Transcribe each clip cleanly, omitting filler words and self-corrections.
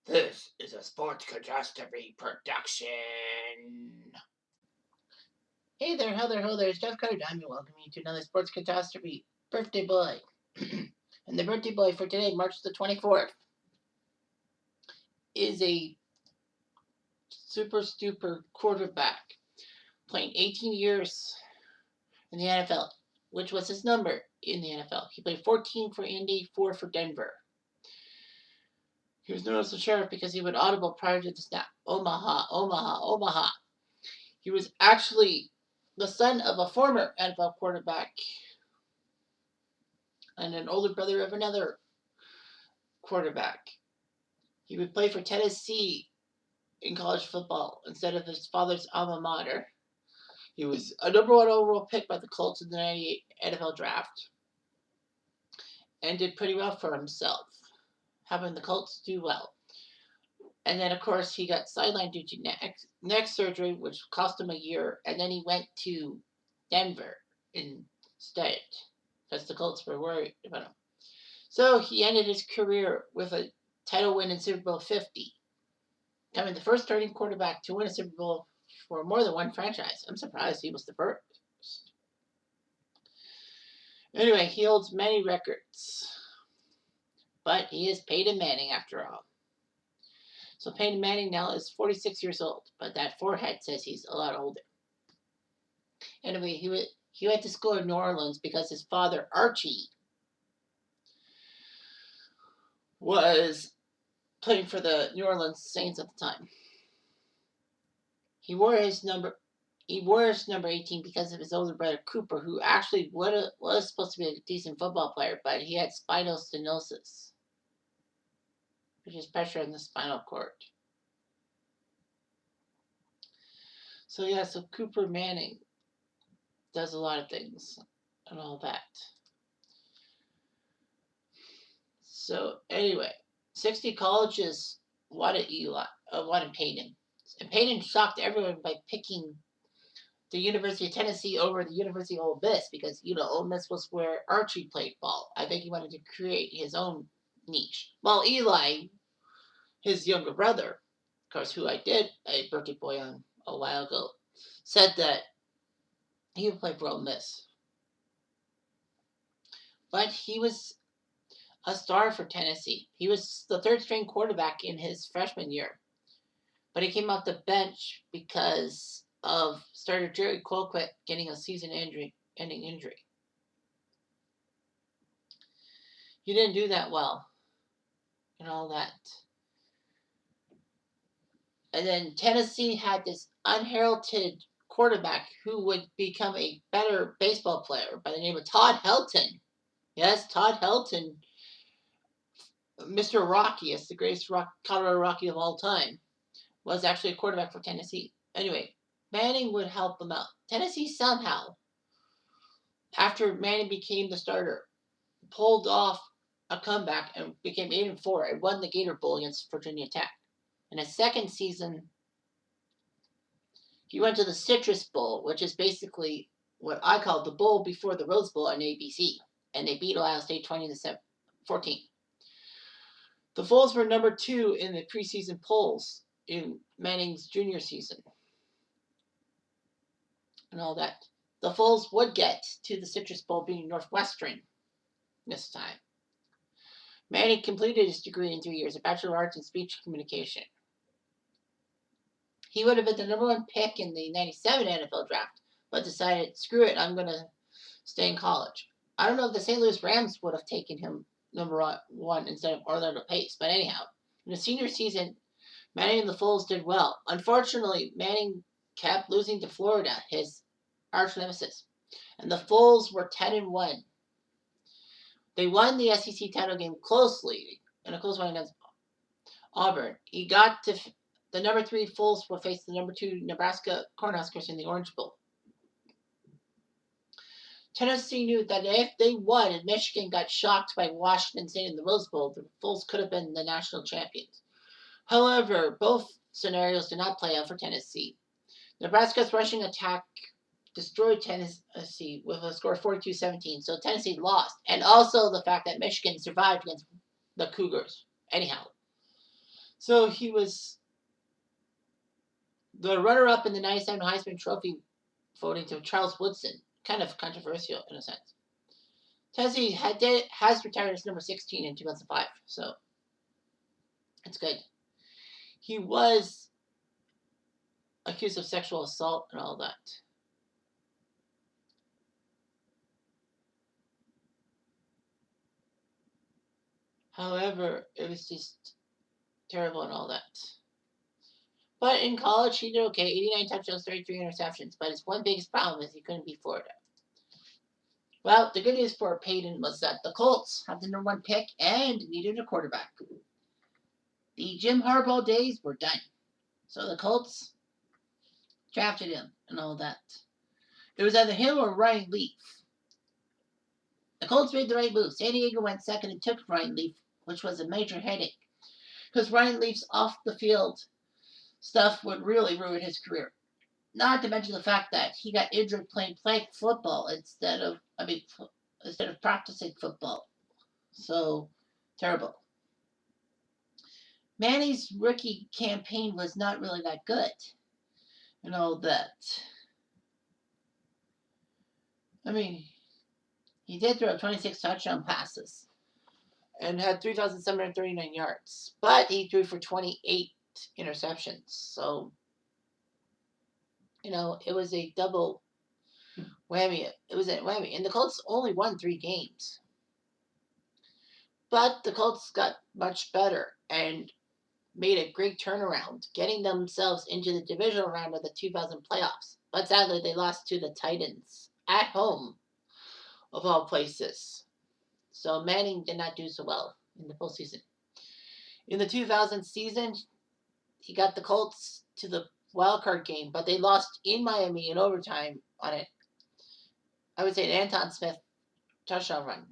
This is a sports catastrophe production. Hey there, ho there, it's Jeff Carter. I'm welcoming you to another sports catastrophe birthday boy. And the birthday boy for today, March the 24th, is a super stupid quarterback playing 18 years in the NFL, which was his number in the NFL. He played 14 for Indy, 4 for Denver. He was known as the sheriff because he would audible prior to the snap. Omaha, Omaha, Omaha. He was actually the son of a former NFL quarterback and an older brother of another quarterback. He would play for Tennessee in college football instead of his father's alma mater. He was a number 1 overall pick by the Colts in the 98 NFL draft and did pretty well for himself, having the Colts do well. And then, of course, he got sidelined due to neck surgery, which cost him a year. And then he went to Denver instead, because the Colts were worried about him. So he ended his career with a title win in Super Bowl 50, becoming the first starting quarterback to win a Super Bowl for more than one franchise. I'm surprised he was the first. Anyway, he holds many records, but he is Peyton Manning after all. So Peyton Manning now is 46 years old, but that forehead says he's a lot older. Anyway, he went to school in New Orleans because his father, Archie, was playing for the New Orleans Saints at the time. He wore his number 18 because of his older brother Cooper, who actually was supposed to be a decent football player, but he had spinal stenosis, which is pressure in the spinal cord. So Cooper Manning does a lot of things and all that. So anyway, 60 colleges wanted Peyton. And Peyton shocked everyone by picking the University of Tennessee over the University of Ole Miss because, Ole Miss was where Archie played ball. I think he wanted to create his own niche. While Eli, his younger brother, of course, who I did a birthday boy on a while ago, said that he would play for Ole Miss. But he was a star for Tennessee. He was the third-string quarterback in his freshman year. But he came off the bench because of starter Jerry Colquitt getting a season-ending injury. He didn't do that well and all that. And then Tennessee had this unheralded quarterback who would become a better baseball player by the name of Todd Helton. Yes, Todd Helton, Mr. Rockiest, the greatest Colorado Rocky of all time, was actually a quarterback for Tennessee. Anyway, Manning would help them out. Tennessee somehow, after Manning became the starter, pulled off a comeback and became 8-4 and won the Gator Bowl against Virginia Tech. In his second season, he went to the Citrus Bowl, which is basically what I call the bowl before the Rose Bowl on ABC, and they beat Ohio State 20-14. The Vols were number 2 in the preseason polls in Manning's junior season and all that. The Vols would get to the Citrus Bowl being Northwestern this time. Manning completed his degree in 3 years, a Bachelor of Arts in Speech Communication. He would have been the number 1 pick in the 97 NFL draft, but decided, screw it, I'm going to stay in college. I don't know if the St. Louis Rams would have taken him number 1 instead of Orlando Pace, but anyhow, in the senior season, Manning and the Vols did well. Unfortunately, Manning kept losing to Florida, his arch nemesis, and the Vols were 10-1. They won the SEC title game closely in a close one against Auburn. He got to the number 3 Vols will face the number 2 Nebraska Cornhuskers in the Orange Bowl. Tennessee knew that if they won and Michigan got shocked by Washington State in the Rose Bowl, the Vols could have been the national champions. However, both scenarios did not play out for Tennessee. Nebraska's rushing attack destroyed Tennessee with a score of 42-17, so Tennessee lost. And also the fact that Michigan survived against the Cougars. Anyhow, So he was the runner-up in the 97 Heisman Trophy voting to Charles Woodson. Kind of controversial in a sense. Tennessee has retired as number 16 in 2005, so it's good. He was accused of sexual assault and all that. However, it was just terrible and all that. But in college, he did okay. 89 touchdowns, 33 interceptions. But his one biggest problem is he couldn't beat Florida. Well, the good news for Peyton was that the Colts had the number 1 pick and needed a quarterback. The Jim Harbaugh days were done. So the Colts drafted him and all that. It was either him or Ryan Leaf. The Colts made the right move. San Diego went second and took Ryan Leaf, which was a major headache. Because Ryan Leaf's off-the-field stuff would really ruin his career. Not to mention the fact that he got injured playing flag football instead of practicing football. So, terrible. Manning's rookie campaign was not really that good. And all that. I mean, he did throw 26 touchdown passes and had 3,739 yards. But he threw for 28 interceptions. So, it was a double whammy. It was a whammy. And the Colts only won 3 games. But the Colts got much better and made a great turnaround, getting themselves into the divisional round of the 2000 playoffs. But sadly, they lost to the Titans at home, of all places. So Manning did not do so well in the postseason. In the 2000 season, he got the Colts to the wild card game, but they lost in Miami in overtime on it. I would say an Anton Smith touchdown run.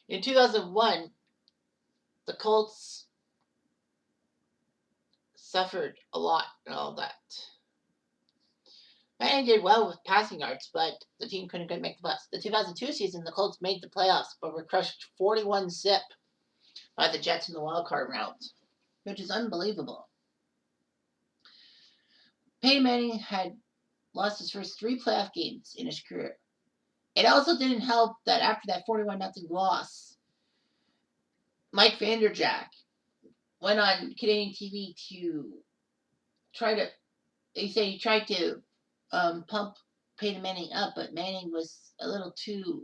In 2001, the Colts suffered a lot and all that. Manning did well with passing yards, but the team couldn't make the playoffs. The 2002 season, the Colts made the playoffs, but were crushed 41-zip by the Jets in the wild card round, which is unbelievable. Peyton Manning had lost his first 3 playoff games in his career. It also didn't help that after that 41-0 loss, Mike Vanderjagt went on Canadian TV to try to, he tried to pump Peyton Manning up, but Manning was a little too,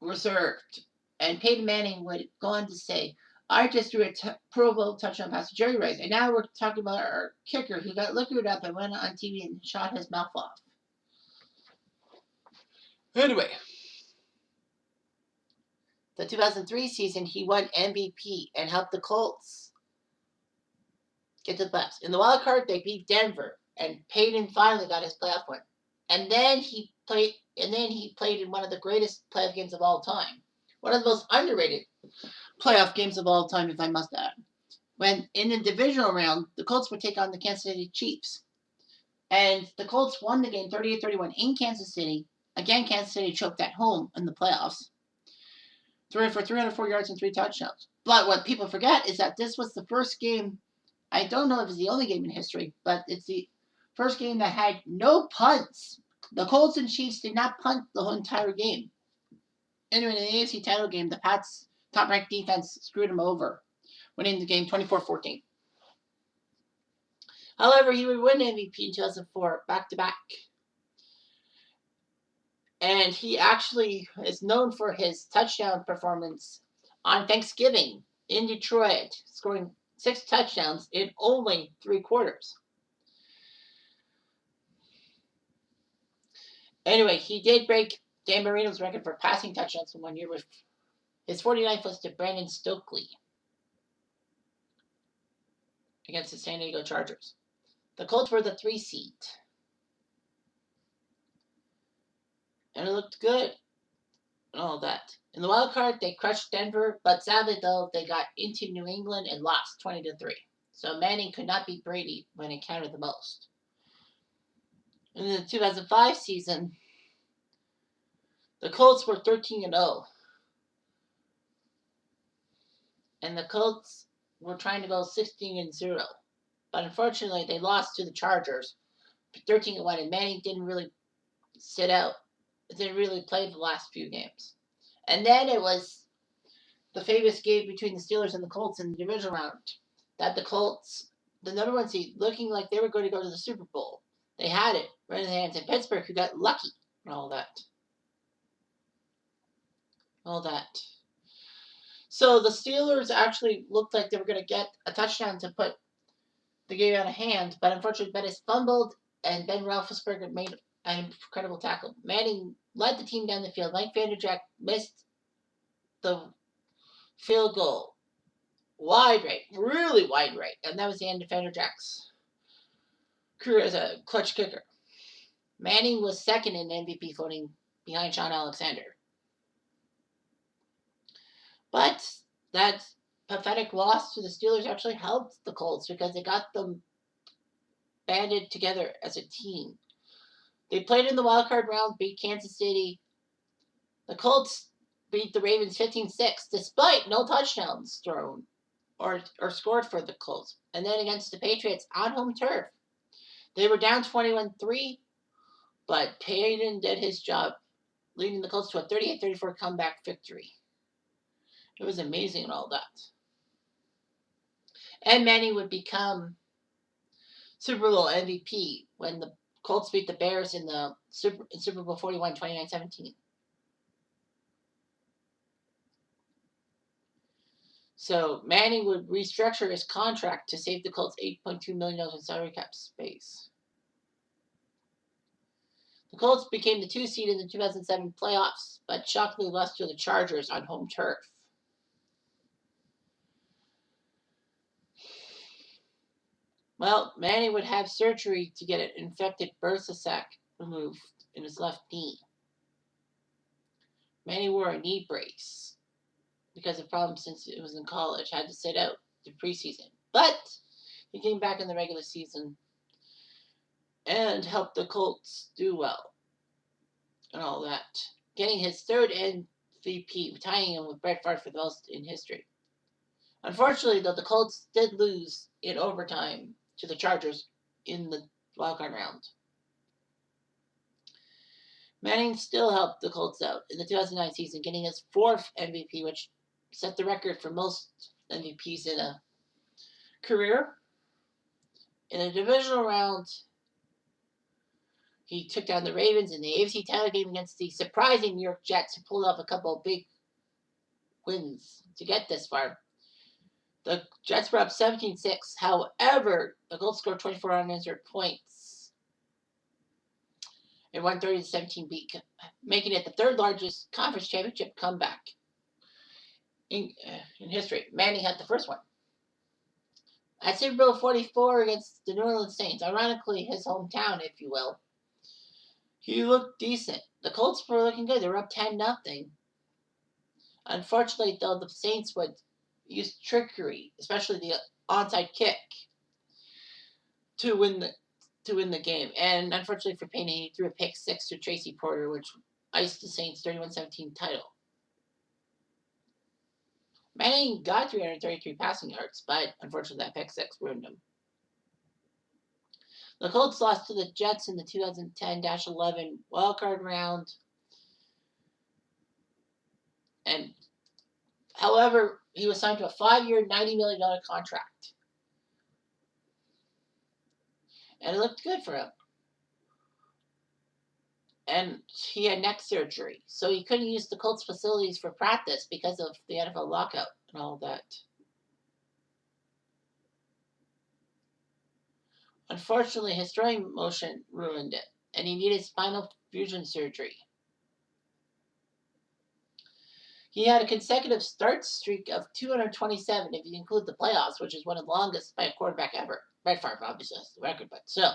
reserved. And Peyton Manning would go on to say, I just threw a Pro Bowl touchdown pass to Jerry Rice, and now we're talking about our kicker who got liquored up and went on TV and shot his mouth off. Anyway, the 2003 season, he won MVP and helped the Colts get to the playoffs. In the wild card, they beat Denver, and Peyton finally got his playoff win. And then he played in one of the greatest playoff games of all time. One of the most underrated playoff games of all time, if I must add. When in the divisional round, the Colts would take on the Kansas City Chiefs. And the Colts won the game 38-31 in Kansas City. Again, Kansas City choked at home in the playoffs, throwing for 304 yards and 3 touchdowns. But what people forget is that this was the first game, I don't know if it's the only game in history, but it's the first game that had no punts. The Colts and Chiefs did not punt the whole entire game. Anyway, in the AFC title game, the Pats' top-ranked defense screwed them over, winning the game 24-14. However, he would win MVP in 2004, back-to-back. And he actually is known for his touchdown performance on Thanksgiving in Detroit, scoring 6 touchdowns in only 3 quarters. Anyway, he did break Dan Marino's record for passing touchdowns in 1 year with his 49th was to Brandon Stokely against the San Diego Chargers. The Colts were the 3 seed. And it looked good and all that. In the wild card, they crushed Denver, but sadly, though, they got into New England and lost 20-3. So Manning could not beat Brady when it counted the most. In the 2005 season, the Colts were 13-0. and the Colts were trying to go 16-0, but unfortunately they lost to the Chargers, 13-1, and Manning didn't really sit out. Didn't really play the last few games, and then it was the famous game between the Steelers and the Colts in the divisional round. That the Colts, the number one seed, looking like they were going to go to the Super Bowl. They had it right in the hands of Pittsburgh, who got lucky and all that. All that. So the Steelers actually looked like they were going to get a touchdown to put the game out of hand, but unfortunately Bettis fumbled, and Ben Roethlisberger made an incredible tackle. Manning led the team down the field. Mike Vanderjagt missed the field goal. Wide right, really wide right, and that was the end of Vanderjagt's career as a clutch kicker. Manning was second in MVP voting behind Sean Alexander. But that pathetic loss to the Steelers actually helped the Colts because it got them banded together as a team. They played in the wild card round, beat Kansas City. The Colts beat the Ravens 15-6 despite no touchdowns thrown or scored for the Colts. And then against the Patriots on home turf, they were down 21-3, but Peyton did his job, leading the Colts to a 38-34 comeback victory. It was amazing and all that. And Manning would become Super Bowl MVP when the Colts beat the Bears in the Super Bowl 41, 29-17. So Manning would restructure his contract to save the Colts $8.2 million in salary cap space. The Colts became the 2 seed in the 2007 playoffs, but shockingly lost to the Chargers on home turf. Well, Manning would have surgery to get an infected bursa sac removed in his left knee. Manning wore a knee brace because of problems since it was in college. Had to sit out the preseason. But he came back in the regular season and helped the Colts do well and all that. Getting his third MVP, tying him with Brett Favre for the most in history. Unfortunately, though, the Colts did lose in overtime to the Chargers in the wildcard round. Manning still helped the Colts out in the 2009 season, getting his fourth MVP, which set the record for most MVPs in a career. In the divisional round, he took down the Ravens in the AFC title game against the surprising New York Jets, who pulled off a couple of big wins to get this far. The Jets were up 17-6. However, the Colts scored 24 unanswered points and won 30-17 beat, making it the third largest conference championship comeback in history. Manning had the first one. At Super Bowl 44 against the New Orleans Saints, ironically his hometown, if you will, he looked decent. The Colts were looking good. They were up 10-0. Unfortunately, though, the Saints would use trickery, especially the onside kick, to win the game. And unfortunately for Peyton, he threw a pick six to Tracy Porter, which iced the Saints' 31-17 title. Manning got 333 passing yards, but unfortunately that pick six ruined him. The Colts lost to the Jets in the 2010-11 wildcard round. And however, he was signed to a 5-year, $90 million contract. And it looked good for him. And he had neck surgery, so he couldn't use the Colts facilities for practice because of the NFL lockout and all that. Unfortunately, his throwing motion ruined it, and he needed spinal fusion surgery. He had a consecutive start streak of 227 if you include the playoffs, which is one of the longest by a quarterback ever. Brett Favre obviously has the record, but still.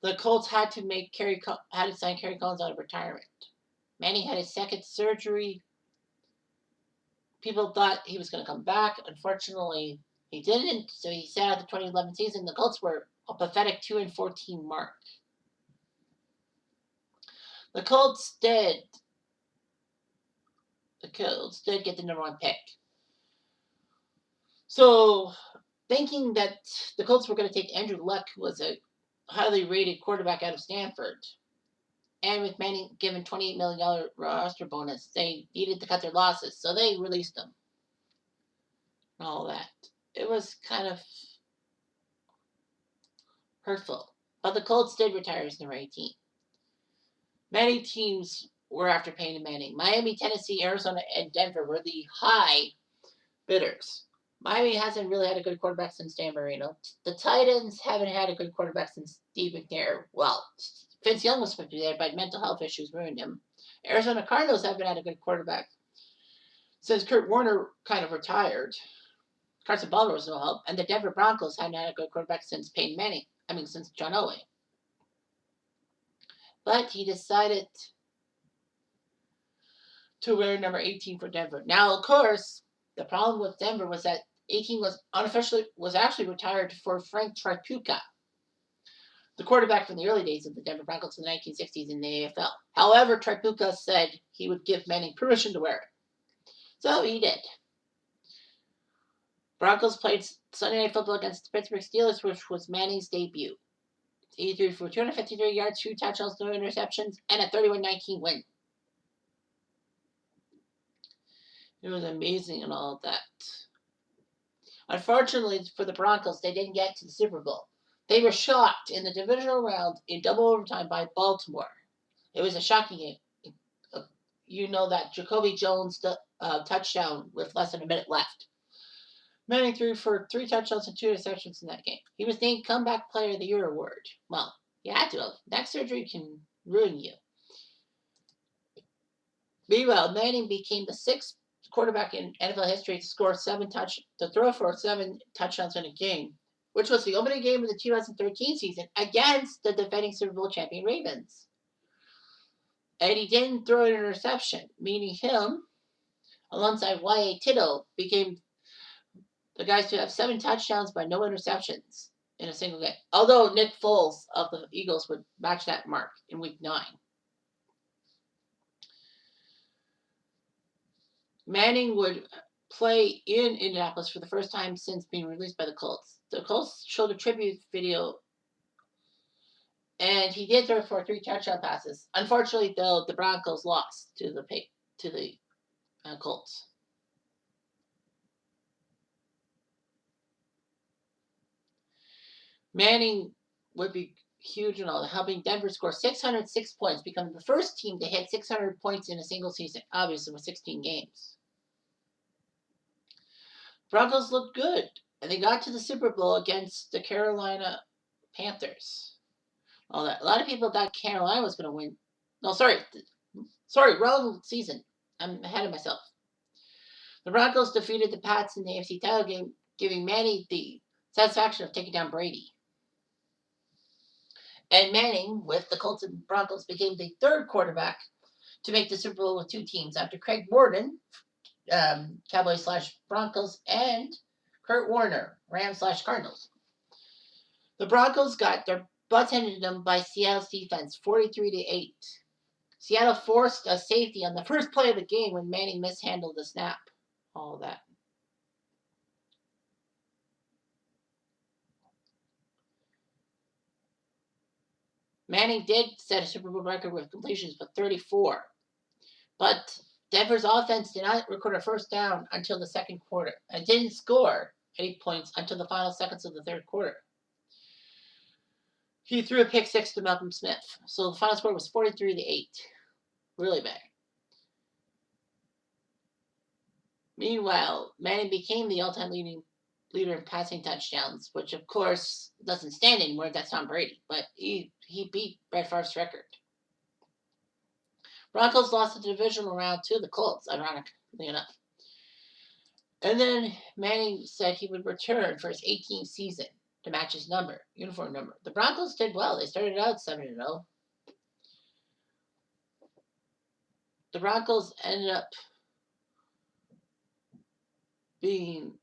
The Colts had to sign Kerry Collins out of retirement. Manning had his second surgery. People thought he was going to come back. Unfortunately, he didn't, so he sat out the 2011 season. The Colts were a pathetic 2-14 mark. The Colts did get the number one pick. So, thinking that the Colts were going to take Andrew Luck, who was a highly rated quarterback out of Stanford, and with Manning given $28 million roster bonus, they needed to cut their losses, so they released him. And all that. It was kind of hurtful. But the Colts did retire his number 18. Many teams were after Peyton Manning. Miami, Tennessee, Arizona, and Denver were the high bidders. Miami hasn't really had a good quarterback since Dan Marino. The Titans haven't had a good quarterback since Steve McNair. Well, Vince Young was supposed to be there, but mental health issues ruined him. Arizona Cardinals haven't had a good quarterback since Kurt Warner kind of retired. Carson Palmer was no help, and the Denver Broncos hadn't had a good quarterback since Peyton Manning. Since John Elway. But he decided to wear number 18 for Denver. Now, of course, the problem with Denver was that 18 was actually retired for Frank Tripucka, the quarterback from the early days of the Denver Broncos in the 1960s in the AFL. However, Tripucka said he would give Manning permission to wear it. So he did. Broncos played Sunday Night Football against the Pittsburgh Steelers, which was Manning's debut. He threw for 253 yards, 2 touchdowns, no interceptions, and a 31-19 win. It was amazing and all of that. Unfortunately for the Broncos, they didn't get to the Super Bowl. They were shocked in the divisional round in double overtime by Baltimore. It was a shocking game. You know that Jacoby Jones touchdown with less than a minute left. Manning threw for 3 touchdowns and 2 interceptions in that game. He was named Comeback Player of the Year award. Well, you had to have. Neck surgery can ruin you. Meanwhile, Manning became the 6th quarterback in NFL history to throw for 7 touchdowns in a game, which was the opening game of the 2013 season against the defending Super Bowl champion Ravens. And he didn't throw an interception, meaning him, alongside Y.A. Tittle, became the guys to have 7 touchdowns but no interceptions in a single game. Although Nick Foles of the Eagles would match that mark in Week 9. Manning would play in Indianapolis for the first time since being released by the Colts. The Colts showed a tribute video, and he did throw for 3 touchdown passes. Unfortunately, though, the Broncos lost to the Colts. Manning would be huge and all, helping Denver score 606 points, becoming the first team to hit 600 points in a single season, obviously with 16 games. Broncos looked good, and they got to the Super Bowl against the Carolina Panthers. All that. A lot of people thought Carolina was going to win. No, sorry, wrong season. I'm ahead of myself. The Broncos defeated the Pats in the AFC title game, giving Manning the satisfaction of taking down Brady. And Manning, with the Colts and Broncos, became the 3rd quarterback to make the Super Bowl with 2 teams after Craig Morton, Cowboys/Broncos, and Kurt Warner, Rams/Cardinals. The Broncos got their butts handed to them by Seattle's defense, 43-8. Seattle forced a safety on the first play of the game when Manning mishandled the snap. All that. Manning did set a Super Bowl record with completions of 34. But Denver's offense did not record a first down until the second quarter and didn't score any points until the final seconds of the third quarter. He threw a pick 6 to Malcolm Smith. So the final score was 43-8. Really bad. Meanwhile, Manning became the all-time leader in passing touchdowns, which of course doesn't stand anymore. That's Tom Brady. But he beat Brett Favre's record. Broncos lost the divisional round to the Colts, ironically enough. And then Manning said he would return for his 18th season to match his uniform number. The Broncos did well. They started out 7-0. The Broncos ended up being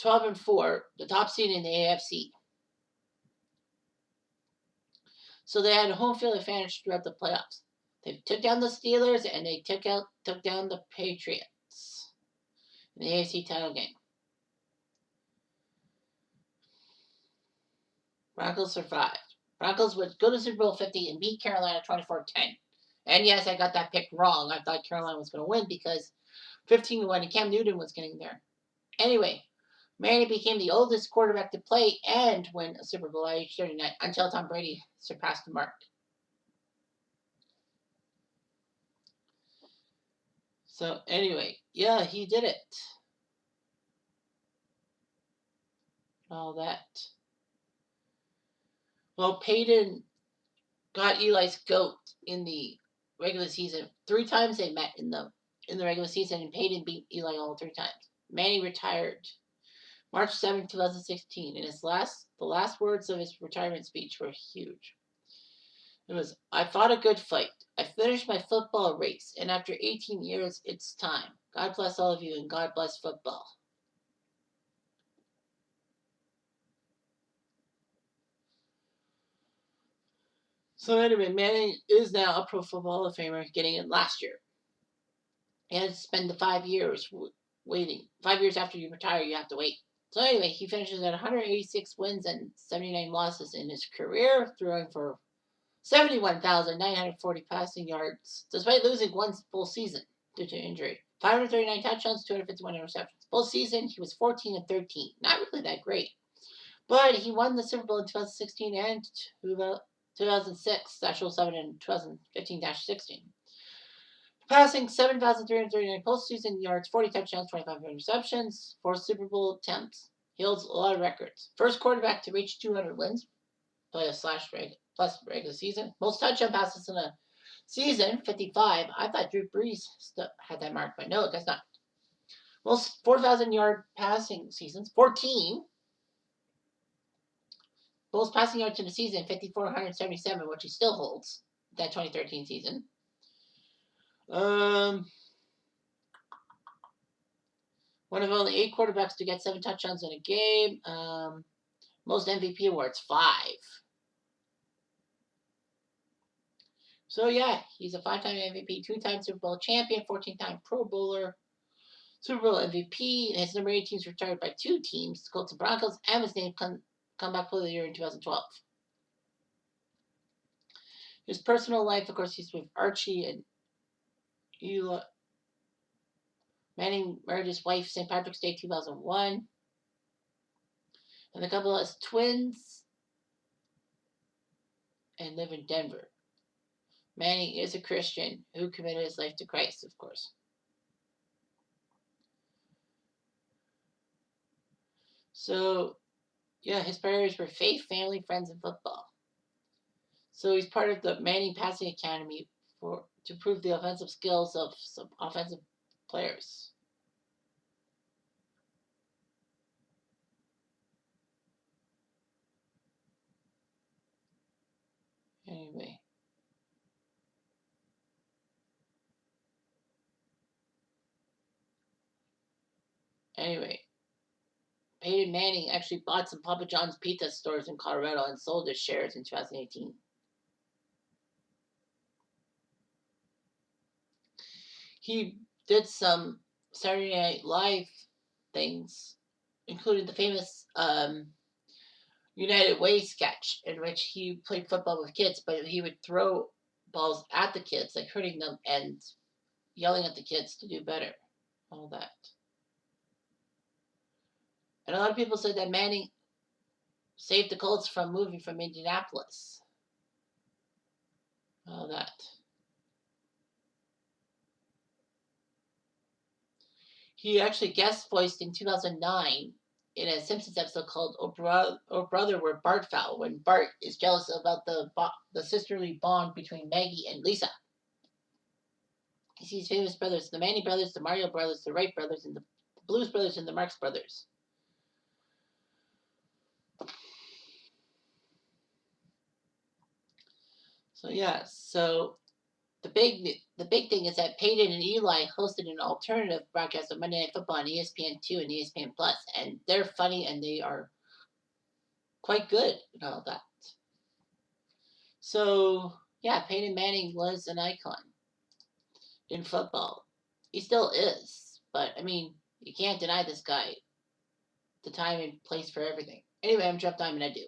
12-4, the top seed in the AFC. So they had a home field advantage throughout the playoffs. They took down the Steelers and they took down the Patriots. in the AFC title game. Broncos survived. Broncos would go to Super Bowl 50 and beat Carolina 24-10. And yes, I got that pick wrong. I thought Carolina was going to win because 15-1 and Cam Newton was getting there. Anyway, Manning became the oldest quarterback to play and win a Super Bowl at age 39 until Tom Brady surpassed the mark. So anyway, yeah, he did it. All that. Well, Peyton got Eli's GOAT in the regular season. 3 times they met in the regular season, and Peyton beat Eli all 3 times. Manning retired March 7, 2016, and the last words of his retirement speech were huge. It was, "I fought a good fight. I finished my football race, and after 18 years, it's time. God bless all of you, and God bless football." So anyway, Manning is now a Pro Football Hall of Famer, getting in last year. He had to spend the 5 years waiting. 5 years after you retire, you have to wait. So anyway, he finishes at 186 wins and 79 losses in his career, throwing for 71,940 passing yards, despite losing one full season due to injury. 539 touchdowns, 251 interceptions. Full season, he was 14-13. Not really that great. But he won the Super Bowl in 2016 and 2006, actual 7 in 2015-16. Passing 7,339 postseason yards, 40 touchdowns, 25 interceptions, 4 Super Bowl attempts. He holds a lot of records. First quarterback to reach 200 wins, plus regular season. Most touchdown passes in a season, 55. I thought Drew Brees had that mark, but no, it does not. Most 4,000-yard passing seasons, 14. Most passing yards in a season, 5,477, which he still holds that 2013 season. One of only 8 quarterbacks to get 7 touchdowns in a game. Most MVP awards, 5. So yeah, he's a 5-time MVP, 2-time Super Bowl champion, 14-time Pro Bowler, Super Bowl MVP. And his number 8 teams retired by 2 teams, the Colts and Broncos, and was named Comeback Player of the Year in 2012. His personal life, of course, he's with Archie and Eli. Manning married his wife St. Patrick's Day 2001. And the couple has twins and live in Denver. Manning is a Christian who committed his life to Christ, of course. So, yeah, his priorities were faith, family, friends, and football. So he's part of the Manning Passing Academy to prove the offensive skills of some offensive players. Anyway, Peyton Manning actually bought some Papa John's pizza stores in Colorado and sold his shares in 2018. He did some Saturday Night Live things, including the famous United Way sketch, in which he played football with kids, but he would throw balls at the kids, like hurting them and yelling at the kids to do better. All that. And a lot of people said that Manning saved the Colts from moving from Indianapolis. All that. He actually guest voiced in 2009 in a Simpsons episode called "Oh Brother, Where Bart Fell," when Bart is jealous about the sisterly bond between Maggie and Lisa. He sees famous brothers, the Manning brothers, the Mario brothers, the Wright brothers, and the Blues brothers, and the Marx brothers. So yeah, so the big thing is that Peyton and Eli hosted an alternative broadcast of Monday Night Football on ESPN2 and ESPN Plus, and they're funny and they are quite good and all that. So yeah, Peyton Manning was an icon in football. He still is, but I mean, You can't deny this guy the time and place for everything. Anyway, I'm Jeff Diamond. I do.